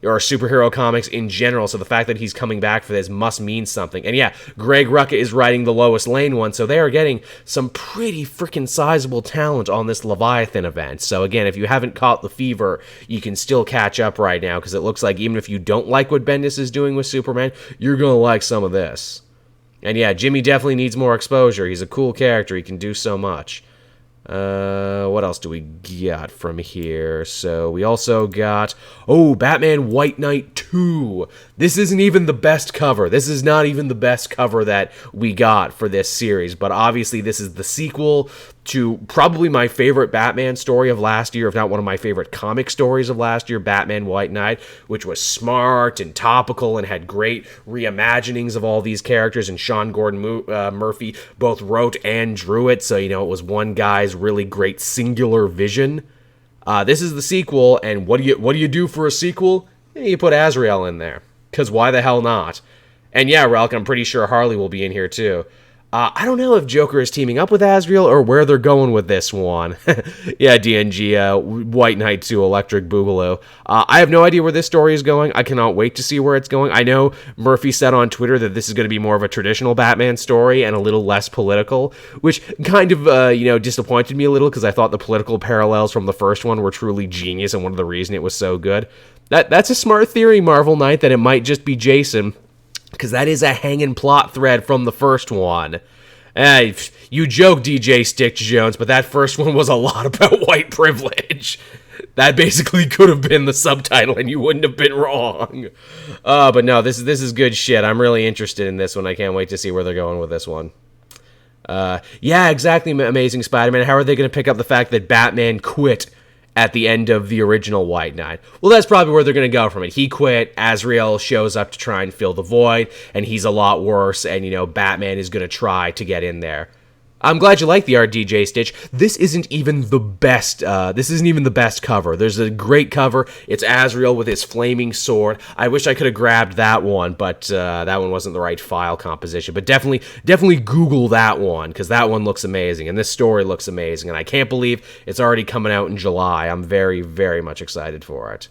Speaker 1: or superhero comics in general, so the fact that he's coming back for this must mean something. And yeah, Greg Rucka is writing the Lois Lane one, so they are getting some pretty freaking sizable talent on this Leviathan event. So again, if you haven't caught the fever, you can still catch up right now, because it looks like even if you don't like what Bendis is doing with Superman, you're gonna like some of this. And yeah, Jimmy definitely needs more exposure. He's a cool character. He can do so much. What else do we got from here? So we also got, Batman White Knight 2. This isn't even the best cover. This is not even the best cover that we got for this series, but obviously this is the sequel to probably my favorite Batman story of last year, if not one of my favorite comic stories of last year, Batman White Knight, which was smart and topical and had great reimaginings of all these characters, and Sean Gordon Murphy both wrote and drew it, so, it was one guy's really great singular vision. This is the sequel, and what do you do for a sequel? You put Azrael in there, because why the hell not? And yeah, Relk, I'm pretty sure Harley will be in here too. I don't know if Joker is teaming up with Azrael or where they're going with this one. Yeah, DNG, White Knight 2, Electric Boogaloo. I have no idea where this story is going. I cannot wait to see where it's going. I know Murphy said on Twitter that this is going to be more of a traditional Batman story and a little less political, which kind of, disappointed me a little, because I thought the political parallels from the first one were truly genius and one of the reasons it was so good. That's a smart theory, Marvel Knight, that it might just be Jason, because that is a hanging plot thread from the first one. You joke, DJ Stitch Jones, but that first one was a lot about white privilege. That basically could have been the subtitle, and you wouldn't have been wrong. But no, this is good shit. I'm really interested in this one. I can't wait to see where they're going with this one. Yeah, exactly, Amazing Spider-Man. How are they going to pick up the fact that Batman quit at the end of the original White Knight? Well, that's probably where they're going to go from it. He quit, Azrael shows up to try and fill the void, and he's a lot worse, and, Batman is going to try to get in there. I'm glad you like the art, DJ Stitch. This isn't even the best, cover. There's a great cover. It's Azrael with his flaming sword. I wish I could have grabbed that one, but that one wasn't the right file composition. But definitely Google that one, because that one looks amazing, and this story looks amazing, and I can't believe it's already coming out in July. I'm very, very much excited for it.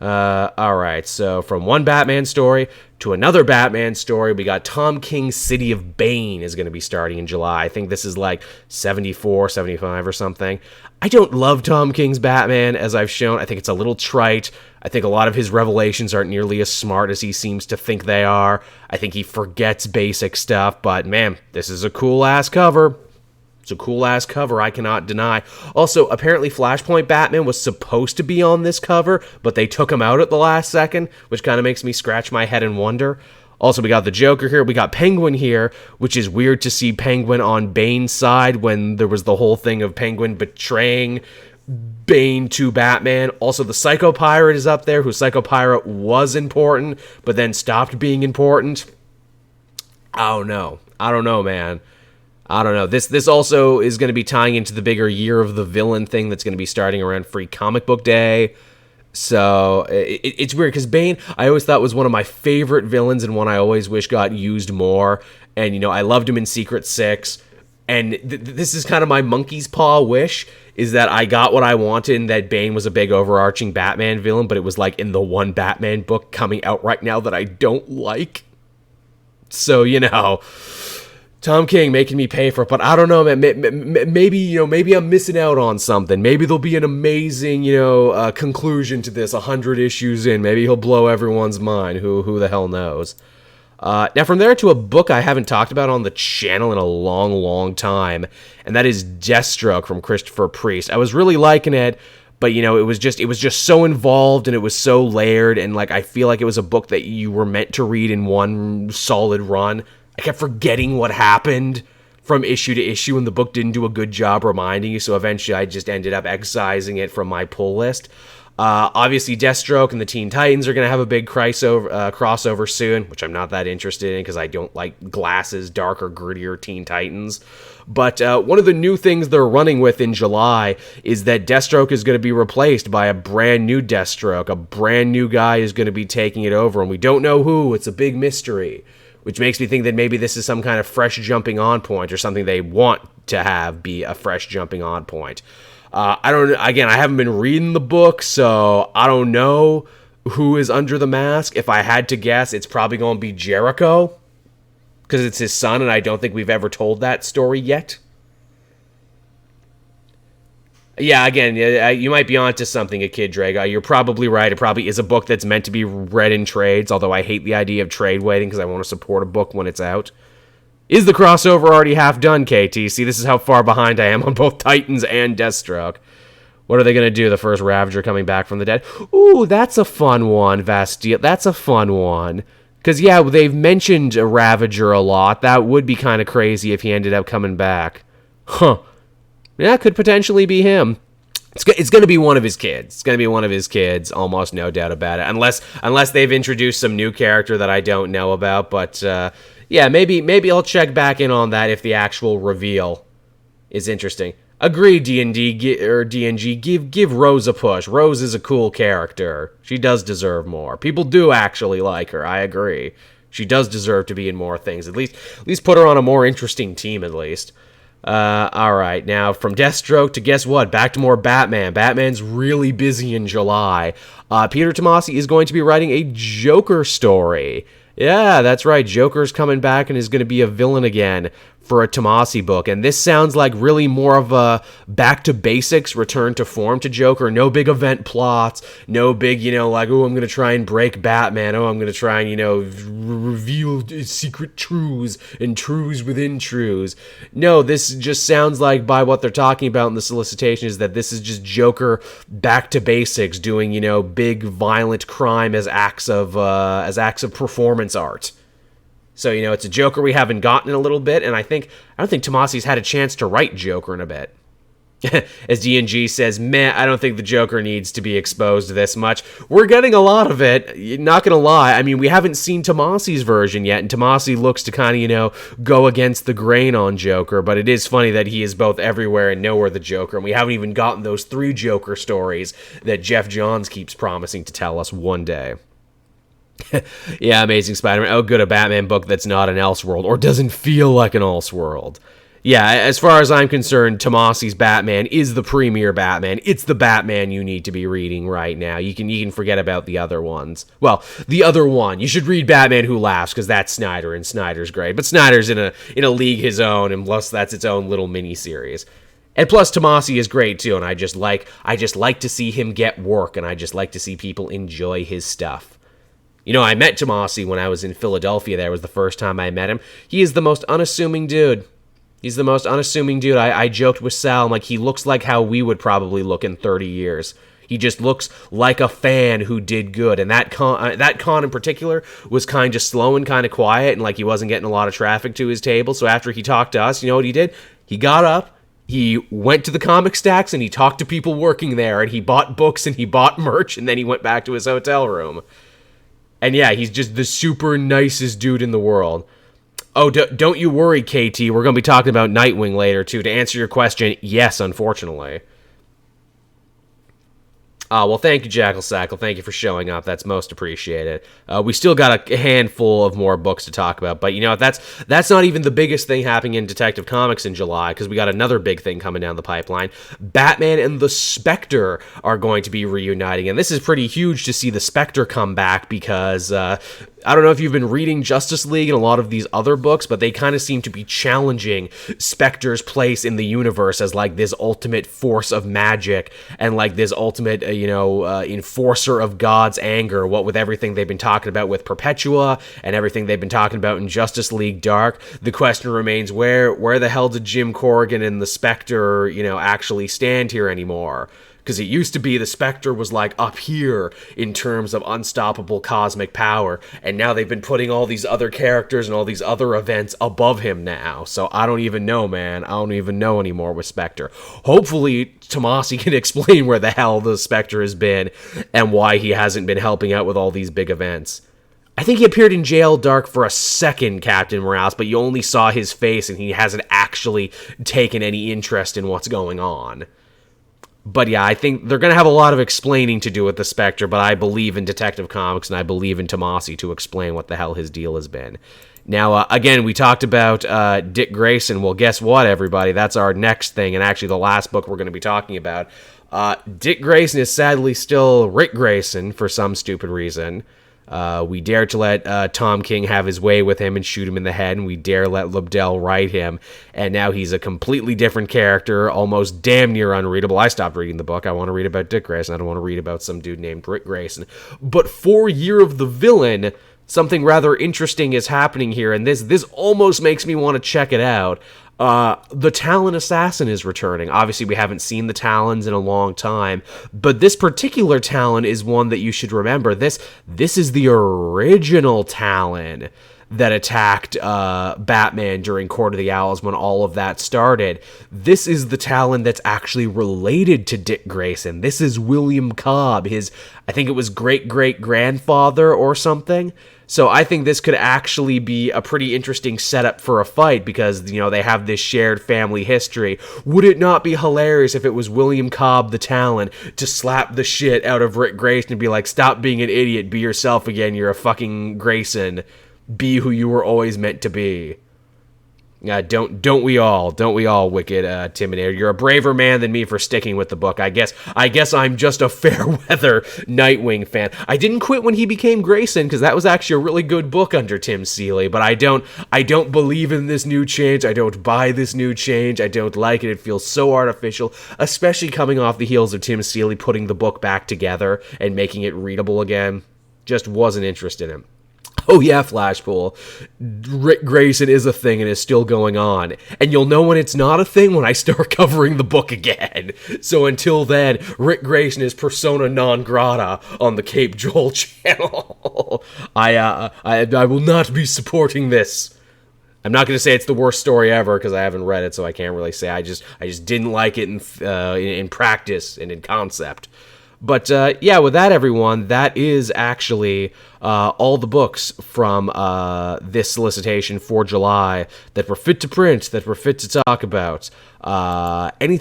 Speaker 1: Alright, so from one Batman story to another Batman story, we got Tom King's City of Bane is going to be starting in July. I think this is like 74, 75 or something. I don't love Tom King's Batman, as I've shown. I think it's a little trite. I think a lot of his revelations aren't nearly as smart as he seems to think they are. I think he forgets basic stuff, but man, this is a cool-ass cover. It's a cool-ass cover, I cannot deny. Also, apparently Flashpoint Batman was supposed to be on this cover, but they took him out at the last second, which kind of makes me scratch my head and wonder. Also, we got the Joker here. We got Penguin here, which is weird to see Penguin on Bane's side when there was the whole thing of Penguin betraying Bane to Batman. Also, the Psycho Pirate is up there, who Psycho Pirate was important, but then stopped being important. I don't know, man. I don't know. This also is going to be tying into the bigger Year of the Villain thing that's going to be starting around Free Comic Book Day. So it's weird, because Bane, I always thought was one of my favorite villains and one I always wish got used more. And, I loved him in Secret Six. And this is kind of my monkey's paw wish, is that I got what I wanted, and that Bane was a big overarching Batman villain, but it was like in the one Batman book coming out right now that I don't like. So, Tom King making me pay for it, but I don't know, man. Maybe I'm missing out on something. Maybe there'll be an amazing, conclusion to this 100 issues in. Maybe he'll blow everyone's mind. Who the hell knows? Now, from there to a book I haven't talked about on the channel in a long, long time, and that is Deathstroke from Christopher Priest. I was really liking it, but, it was just so involved, and it was so layered, and, I feel like it was a book that you were meant to read in one solid run. I kept forgetting what happened from issue to issue, and the book didn't do a good job reminding you, so eventually I just ended up excising it from my pull list. Obviously, Deathstroke and the Teen Titans are going to have a big crossover soon, which I'm not that interested in, because I don't like glasses, darker, grittier Teen Titans. But one of the new things they're running with in July is that Deathstroke is going to be replaced by a brand new Deathstroke. A brand new guy is going to be taking it over, and we don't know who. It's a big mystery, which makes me think that maybe this is some kind of fresh jumping on point, or something they want to have be a fresh jumping on point. I haven't been reading the book, so I don't know, who is under the mask. If I had to guess, it's probably going to be Jericho, because it's his son, and I don't think we've ever told that story yet. Yeah, again, you might be onto something, a Kid Drag. You're probably right. It probably is a book that's meant to be read in trades, although I hate the idea of trade waiting because I want to support a book when it's out. Is the crossover already half done, KT? See, this is how far behind I am on both Titans and Deathstroke. What are they going to do? The first Ravager coming back from the dead? Ooh, that's a fun one, Vastil. That's a fun one. Because, yeah, they've mentioned a Ravager a lot. That would be kind of crazy if he ended up coming back. Huh. Yeah, could potentially be him. It's going to be one of his kids. It's going to be one of his kids, almost no doubt about it. Unless they've introduced some new character that I don't know about. But, yeah, maybe I'll check back in on that if the actual reveal is interesting. Agreed, DNG. Give Rose a push. Rose is a cool character. She does deserve more. People do actually like her. I agree. She does deserve to be in more things. At least put her on a more interesting team, at least. Alright, now from Deathstroke to guess what? Back to more Batman. Batman's really busy in July. Peter Tomasi is going to be writing a Joker story. Yeah, that's right. Joker's coming back and is going to be a villain again for a Tomasi book. And this sounds like really more of a back to basics, return to form to Joker. No big event plots. No big, like, oh, I'm going to try and break Batman. Oh, I'm going to try and, reveal secret truths and truths within truths. No, this just sounds like, by what they're talking about in the solicitation, is that this is just Joker back to basics, doing, big violent crime as acts of performance art. So, it's a Joker we haven't gotten in a little bit, and I don't think Tomasi's had a chance to write Joker in a bit. As DNG says, I don't think the Joker needs to be exposed this much. We're getting a lot of it, not gonna lie. I mean, we haven't seen Tomasi's version yet, and Tomasi looks to kind of, go against the grain on Joker, but it is funny that he is both everywhere and nowhere the Joker, and we haven't even gotten those 3 Joker stories that Jeff Johns keeps promising to tell us one day. Yeah, Amazing Spider-Man. Oh, good, a Batman book that's not an Elseworld, or doesn't feel like an Elseworld. Yeah, as far as I'm concerned, Tomasi's Batman is the premier Batman. It's the Batman you need to be reading right now. You can forget about the other ones. Well, the other one. You should read Batman Who Laughs, because that's Snyder, and Snyder's great. But Snyder's in a league his own, and plus that's its own little mini-series. And plus, Tomasi is great, too, and I just like to see him get work, and I just like to see people enjoy his stuff. I met Tomasi when I was in Philadelphia. That was the first time I met him. He is the most unassuming dude. He's the most unassuming dude. I joked with Sal, I'm like, he looks like how we would probably look in 30 years. He just looks like a fan who did good. And that con in particular was kind of slow and kind of quiet, and like he wasn't getting a lot of traffic to his table. So after he talked to us, you know what he did? He got up, he went to the comic stacks, and he talked to people working there, and he bought books, and he bought merch, and then he went back to his hotel room. And yeah, he's just the super nicest dude in the world. Oh, don't you worry, KT. We're going to be talking about Nightwing later, too. To answer your question, yes, unfortunately. Well, thank you, Jackal Sackle. Thank you for showing up. That's most appreciated. We still got a handful of more books to talk about, but that's not even the biggest thing happening in Detective Comics in July, because we got another big thing coming down the pipeline. Batman and the Spectre are going to be reuniting, and this is pretty huge to see the Spectre come back, because I don't know if you've been reading Justice League and a lot of these other books, but they kind of seem to be challenging Spectre's place in the universe as like this ultimate force of magic and like this ultimate, enforcer of God's anger. What with everything they've been talking about with Perpetua and everything they've been talking about in Justice League Dark, the question remains, where the hell did Jim Corrigan and the Spectre, actually stand here anymore? Because it used to be the Spectre was like up here in terms of unstoppable cosmic power, and now they've been putting all these other characters and all these other events above him now. So I don't even know, man. I don't even know anymore with Spectre. Hopefully Tomasi can explain where the hell the Spectre has been and why he hasn't been helping out with all these big events. I think he appeared in Jail Dark for a second, Captain Morales, but you only saw his face and he hasn't actually taken any interest in what's going on. But yeah, I think they're going to have a lot of explaining to do with the Spectre, but I believe in Detective Comics, and I believe in Tomasi to explain what the hell his deal has been. Now, again, we talked about Dick Grayson. Well, guess what, everybody? That's our next thing, and actually the last book we're going to be talking about. Dick Grayson is sadly still Rick Grayson for some stupid reason. We dare to let Tom King have his way with him and shoot him in the head, and we dare let Lobdell write him, and now he's a completely different character, almost damn near unreadable. I stopped reading the book. I want to read about Dick Grayson. I don't want to read about some dude named Rick Grayson. But for Year of the Villain, something rather interesting is happening here, and this almost makes me want to check it out. The Talon Assassin is returning. Obviously, we haven't seen the Talons in a long time, but this particular Talon is one that you should remember. This is the original Talon that attacked Batman during Court of the Owls when all of that started. This is the Talon that's actually related to Dick Grayson. This is William Cobb, I think it was great-great-grandfather or something. So I think this could actually be a pretty interesting setup for a fight because, they have this shared family history. Would it not be hilarious if it was William Cobb the Talon to slap the shit out of Rick Grayson and be like, stop being an idiot, be yourself again, you're a fucking Grayson, be who you were always meant to be. Don't we all, Wicked Timinator? You're a braver man than me for sticking with the book. I guess I'm just a fair weather Nightwing fan. I didn't quit when he became Grayson because that was actually a really good book under Tim Seeley. But I don't believe in this new change. I don't buy this new change. I don't like it. It feels so artificial, especially coming off the heels of Tim Seeley putting the book back together and making it readable again. Just wasn't interested in him. Oh yeah, Flashpool. Rick Grayson is a thing and is still going on. And you'll know when it's not a thing when I start covering the book again. So until then, Rick Grayson is persona non grata on the Cape Joel channel. I will not be supporting this. I'm not going to say it's the worst story ever because I haven't read it, so I can't really say. I just didn't like it in practice and in concept. But yeah, with that, everyone, that is actually all the books from this solicitation for July that were fit to print, that were fit to talk about. Anything